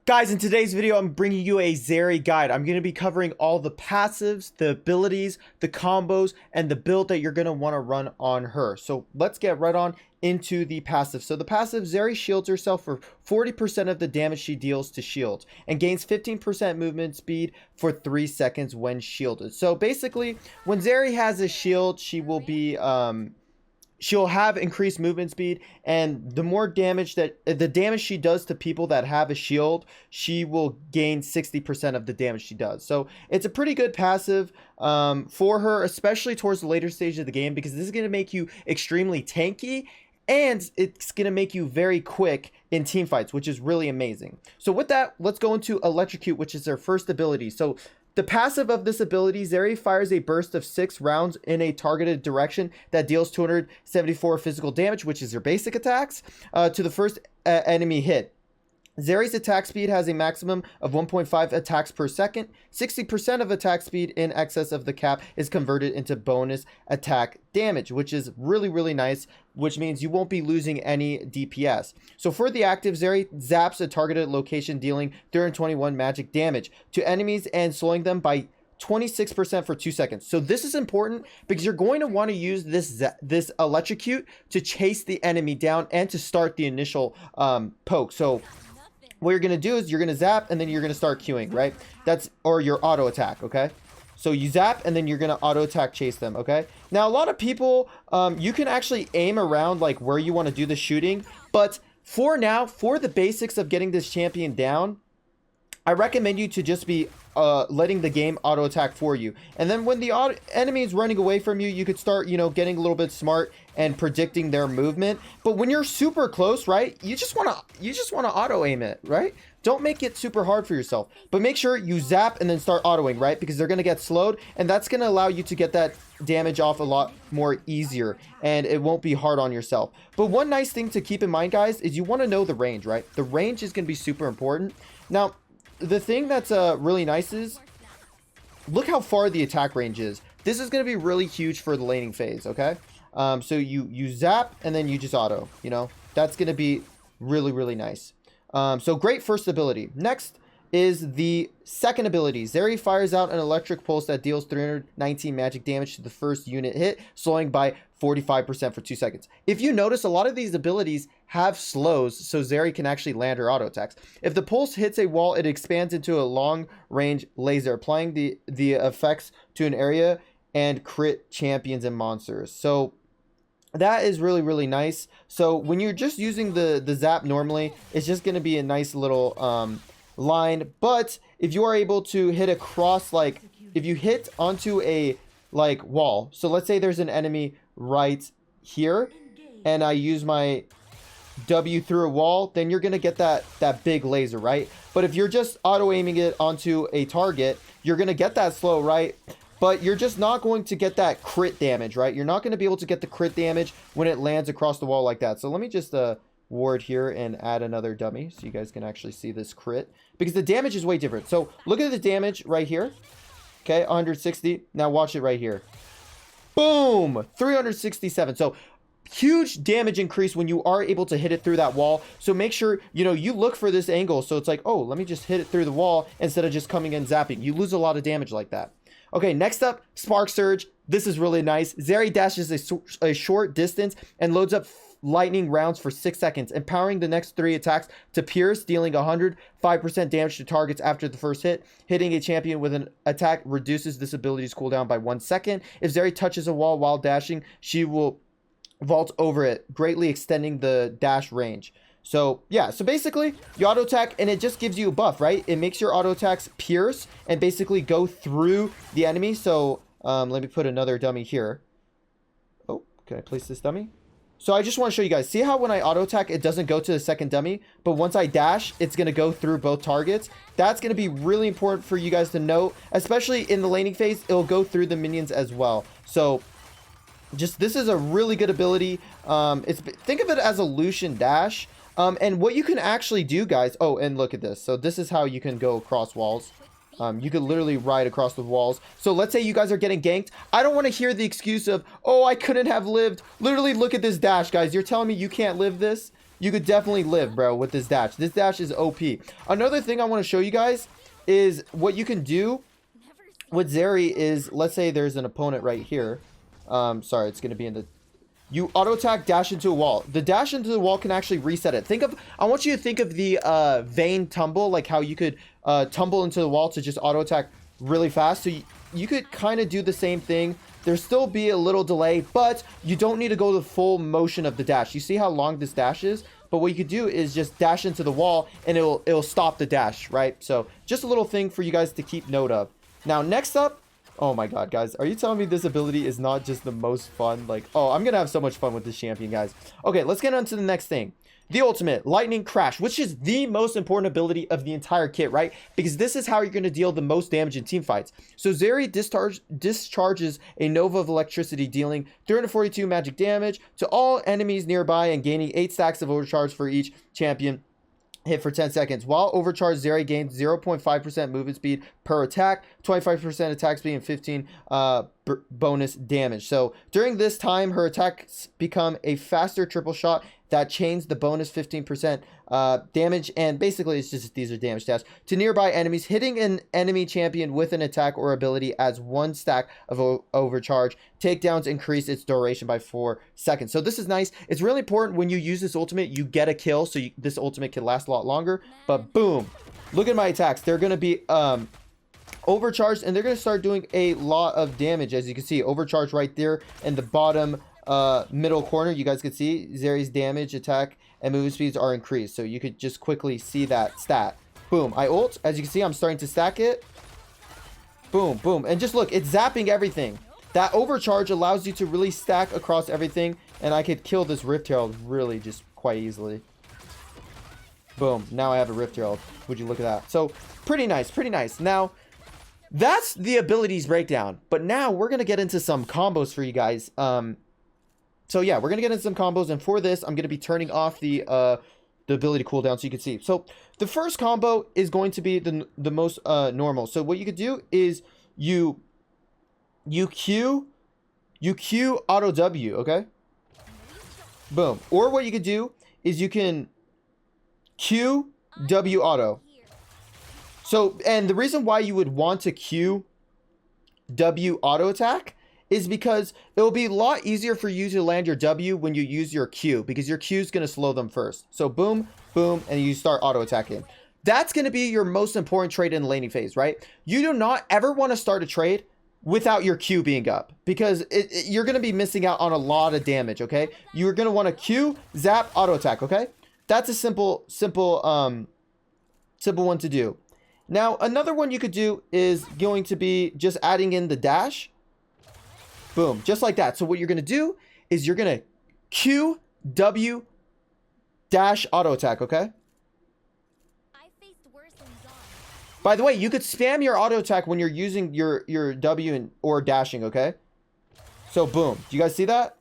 Guys, in today's video, I'm bringing you a Zeri guide. I'm going to be covering all the passives, the abilities, the combos, and the build that you're going to want to run on her. So let's get right on into the passive. So the passive, Zeri shields herself for 40% of the damage she deals to shields and gains 15% movement speed for 3 seconds when shielded. So basically, when Zeri has a shield, she will be... she'll have increased movement speed, and the more damage that the damage she does to people that have a shield, she will gain 60% of the damage she does. So it's a pretty good passive for her, especially towards the later stage of the game, because this is going to make you extremely tanky, and it's going to make you very quick in team fights, which is really amazing. So with that, let's go into Electrocute, which is their first ability. So the passive of this ability, Zeri fires a burst of 6 rounds in a targeted direction that deals 274 physical damage, which is your basic attacks, to the first enemy hit. Zeri's attack speed has a maximum of 1.5 attacks per second. 60% of attack speed in excess of the cap is converted into bonus attack damage, which is really, really nice, which means you won't be losing any DPS. So for the active, Zeri zaps a targeted location, dealing 321 magic damage to enemies and slowing them by 26% for 2 seconds. So this is important because you're going to want to use this Electrocute to chase the enemy down and to start the initial poke. So what you're going to do is you're going to zap and then you're going to start queuing, right? Or your auto attack, okay? So you zap and then you're going to auto attack chase them, okay? Now, a lot of people, you can actually aim around like where you want to do the shooting. But for now, for the basics of getting this champion down, I recommend you to just be letting the game auto attack for you. And then when the enemy is running away from you, you could start, getting a little bit smart and predicting their movement. But when you're super close, right, you just want to auto aim it, right? Don't make it super hard for yourself, but make sure you zap and then start autoing, right? Because they're going to get slowed, and that's going to allow you to get that damage off a lot more easier, and it won't be hard on yourself. But one nice thing to keep in mind, guys, is you want to know the range, right? The range is going to be super important. Now, the thing that's really nice is look how far the attack range is. This is going to be really huge for the laning phase, okay? So you zap and then you just auto, that's going to be really, really nice. So great first ability. Next is the second ability. Zeri fires out an electric pulse that deals 319 magic damage to the first unit hit, slowing by 45% for 2 seconds. If you notice, a lot of these abilities have slows, so Zeri can actually land her auto attacks. If the pulse hits a wall, it expands into a long range laser, applying the effects to an area and crit champions and monsters. So that is really, really nice. So when you're just using the zap normally, it's just going to be a nice little line. But if you are able to hit across, like if you hit onto a wall, so let's say there's an enemy right here and I use my W through a wall, then you're gonna get that big laser, right? But if you're just auto aiming it onto a target, you're gonna get that slow, right? But you're just not going to get that crit damage, right? You're not going to be able to get the crit damage when it lands across the wall like that. So let me just ward here and add another dummy so you guys can actually see this crit, because the damage is way different. So look at the damage right here. Okay, 160. Now watch it right here. Boom, 367. So huge damage increase when you are able to hit it through that wall. So make sure you look for this angle, so it's like, oh, let me just hit it through the wall instead of just coming in zapping. You lose a lot of damage like that. Okay, next up, Spark Surge. This is really nice. Zeri dashes a short distance and loads up lightning rounds for 6 seconds, empowering the next 3 attacks to pierce, dealing 105% damage to targets after the first hit. Hitting a champion with an attack reduces this ability's cooldown by 1 second. If Zeri touches a wall while dashing, she will vault over it, greatly extending the dash range. So yeah, so basically you auto attack and it just gives you a buff, right? It makes your auto attacks pierce and basically go through the enemy. So let me put another dummy here. Oh, can I place this dummy? So I just want to show you guys, see how when I auto attack, it doesn't go to the second dummy, but once I dash, it's going to go through both targets. That's going to be really important for you guys to know, especially in the laning phase. It'll go through the minions as well. So this is a really good ability. Think of it as a Lucian dash. And what you can actually do, guys, oh, and look at this. So this is how you can go across walls. You could literally ride across the walls. So let's say you guys are getting ganked. I don't want to hear the excuse of, oh, I couldn't have lived. Literally, look at this dash, guys. You're telling me you can't live this? you could definitely live, bro, with this dash. This dash is OP. Another thing I want to show you guys is what you can do with Zeri is, let's say there's an opponent right here. Sorry, it's going to be in the... You auto attack, dash into a wall. The dash into the wall can actually reset it. I want you to think of the vein tumble, like how you could tumble into the wall to just auto attack really fast. So you could kind of do the same thing. There'll still be a little delay, but you don't need to go the full motion of the dash. You see how long this dash is? But what you could do is just dash into the wall and it'll stop the dash, right? So just a little thing for you guys to keep note of. Now, next up, oh my god, guys, are you telling me this ability is not just the most fun? Like, oh, I'm gonna have so much fun with this champion, guys. Okay, let's get on to the next thing. The ultimate, Lightning Crash, which is the most important ability of the entire kit, right? Because this is how you're going to deal the most damage in team fights. So Zeri discharges a Nova of Electricity, dealing 342 magic damage to all enemies nearby and gaining 8 stacks of overcharge for each champion hit for 10 seconds. While overcharged, Zeri gains 0.5% movement speed per attack, 25% attack speed, and 15 bonus damage. So during this time, her attacks become a faster triple shot that chains the bonus 15% damage, and basically it's just these are damage stats to nearby enemies. Hitting an enemy champion with an attack or ability as 1 stack of overcharge. Takedowns increase its duration by 4 seconds. So this is nice. It's really important when you use this ultimate, you get a kill, so this ultimate can last a lot longer. But boom, look at my attacks. They're going to be overcharged, and they're going to start doing a lot of damage. As you can see, overcharged right there in the bottom middle corner. You guys can see Zeri's damage, attack, and movement speeds are increased. So you could just quickly see that stat. Boom, I ult. As you can see, I'm starting to stack it. Boom, boom. And just look, it's zapping everything. That overcharge allows you to really stack across everything, and I could kill this Rift Herald really just quite easily. Boom, now I have a Rift Herald. Would you look at that? So pretty nice, pretty nice. Now, that's the abilities breakdown, but now we're going to get into some combos for you guys. So yeah, we're going to get into some combos, and for this, I'm going to be turning off the ability cooldown so you can see. So the first combo is going to be the most normal. So what you could do is you Q auto W, okay? Boom. Or what you could do is you can Q W auto. So, and the reason why you would want to Q W auto attack is because it will be a lot easier for you to land your W when you use your Q, because your Q is going to slow them first. So boom, boom, and you start auto attacking. That's going to be your most important trade in the laning phase, right? You do not ever want to start a trade without your Q being up, because you're going to be missing out on a lot of damage, okay? You're going to want to Q, zap, auto attack, okay? That's a simple one to do. Now, another one you could do is going to be just adding in the dash. Boom, just like that. So what you're going to do is you're going to Q, W, dash, auto attack, okay? By the way, you could spam your auto attack when you're using your W or dashing, okay? So boom, do you guys see that?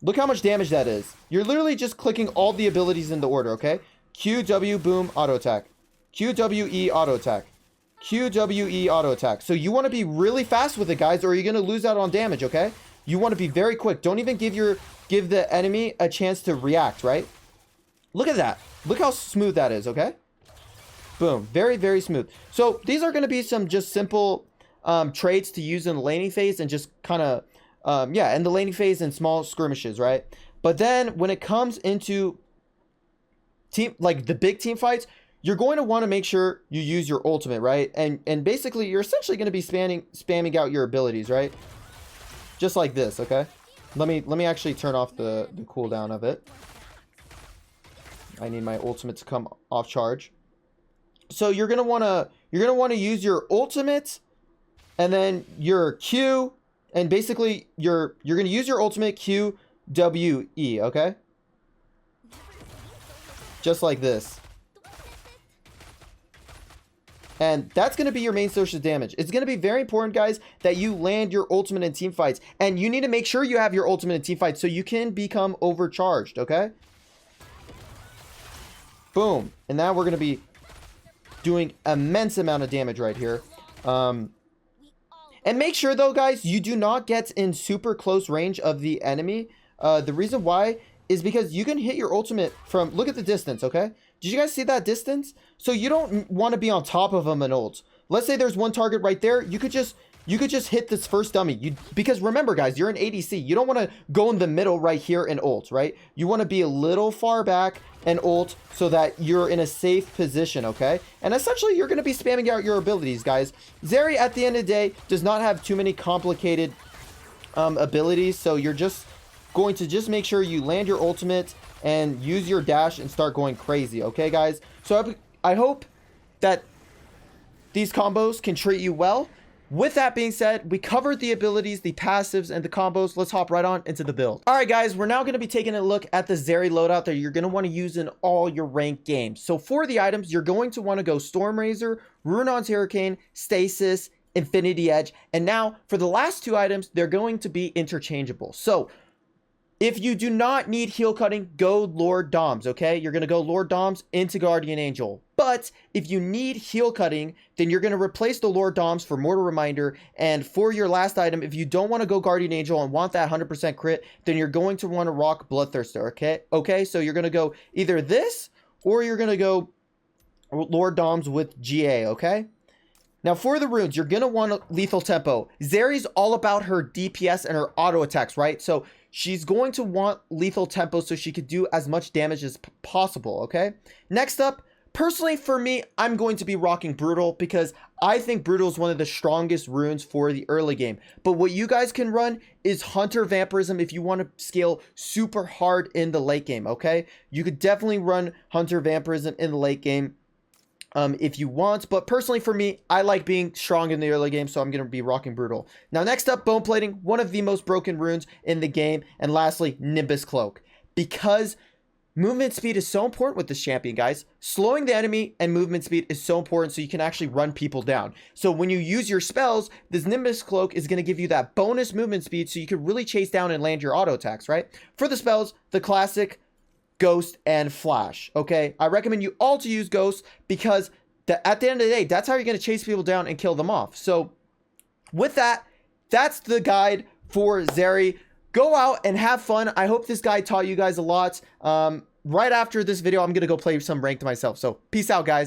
Look how much damage that is. You're literally just clicking all the abilities in the order, okay? Q, W, boom, auto attack. Q, W, E, auto attack. Q, W, E, auto attack. So you want to be really fast with it, guys, or you're going to lose out on damage, okay? You want to be very quick. Don't even give the enemy a chance to react, right? Look at that. Look how smooth that is, okay? Boom. Very, very smooth. So these are going to be some just simple traits to use in the laning phase, and just kind of, yeah, in the laning phase and small skirmishes, right? But then when it comes into like the big team fights, you're going to want to make sure you use your ultimate, right? And basically, you're essentially going to be spamming out your abilities, right? Just like this, okay? Let me actually turn off the cooldown of it. I need my ultimate to come off charge. So you're gonna wanna use your ultimate, and then your Q, and basically you're gonna use your ultimate, Q, W, E, okay? Just like this. And that's going to be your main source of damage. It's going to be very important, guys, that you land your ultimate in team fights. And you need to make sure you have your ultimate in team fights so you can become overcharged, okay? Boom. And now we're going to be doing immense amount of damage right here. And make sure, though, guys, you do not get in super close range of the enemy. The reason why is because you can hit your ultimate from, look at the distance, okay? Did you guys see that distance? So you don't want to be on top of them and ult. Let's say there's one target right there. You could just hit this first dummy. Because remember, guys, you're an ADC. You don't want to go in the middle right here and ult, right? You want to be a little far back and ult so that you're in a safe position, okay? And essentially, you're going to be spamming out your abilities, guys. Zeri, at the end of the day, does not have too many complicated abilities. So you're just going to just make sure you land your ultimate and use your dash and start going crazy, okay, guys? So I hope that these combos can treat you well. With that being said, we covered the abilities, the passives, and the combos. Let's hop right on into the build. All right, guys, we're now going to be taking a look at the Zeri loadout that you're going to want to use in all your ranked games. So for the items, you're going to want to go Storm Razor, Runon's Hurricane, Stasis, Infinity Edge. And now for the last two items, they're going to be interchangeable. So if you do not need heal cutting, go Lord Doms, okay? You're going to go Lord Doms into Guardian Angel. But if you need heal cutting, then you're going to replace the Lord Doms for Mortal Reminder. And for your last item, if you don't want to go Guardian Angel and want that 100% crit, then you're going to want to rock Bloodthirster, okay? Okay, so you're going to go either this or you're going to go Lord Doms with GA, okay? Now, for the runes, you're going to want Lethal Tempo. Zeri's all about her DPS and her auto attacks, right? So she's going to want Lethal Tempo so she could do as much damage as possible, okay? Next up, personally for me, I'm going to be rocking Brutal because I think Brutal is one of the strongest runes for the early game. But what you guys can run is Hunter Vampirism if you want to scale super hard in the late game, okay? You could definitely run Hunter Vampirism in the late game if you want, but personally for me, I like being strong in the early game, so I'm going to be rocking Brutal. Now, next up, Bone Plating, one of the most broken runes in the game, and lastly, Nimbus Cloak, because movement speed is so important with this champion, guys. Slowing the enemy and movement speed is so important so you can actually run people down. So when you use your spells, this Nimbus Cloak is going to give you that bonus movement speed so you can really chase down and land your auto attacks, right? For the spells, the classic Ghost and Flash, okay? I recommend you all to use Ghost because at the end of the day, that's how you're going to chase people down and kill them off. So with that, that's the guide for Zeri. Go out and have fun. I hope this guide taught you guys a lot. Right after this video, I'm going to go play some ranked myself. So peace out, guys.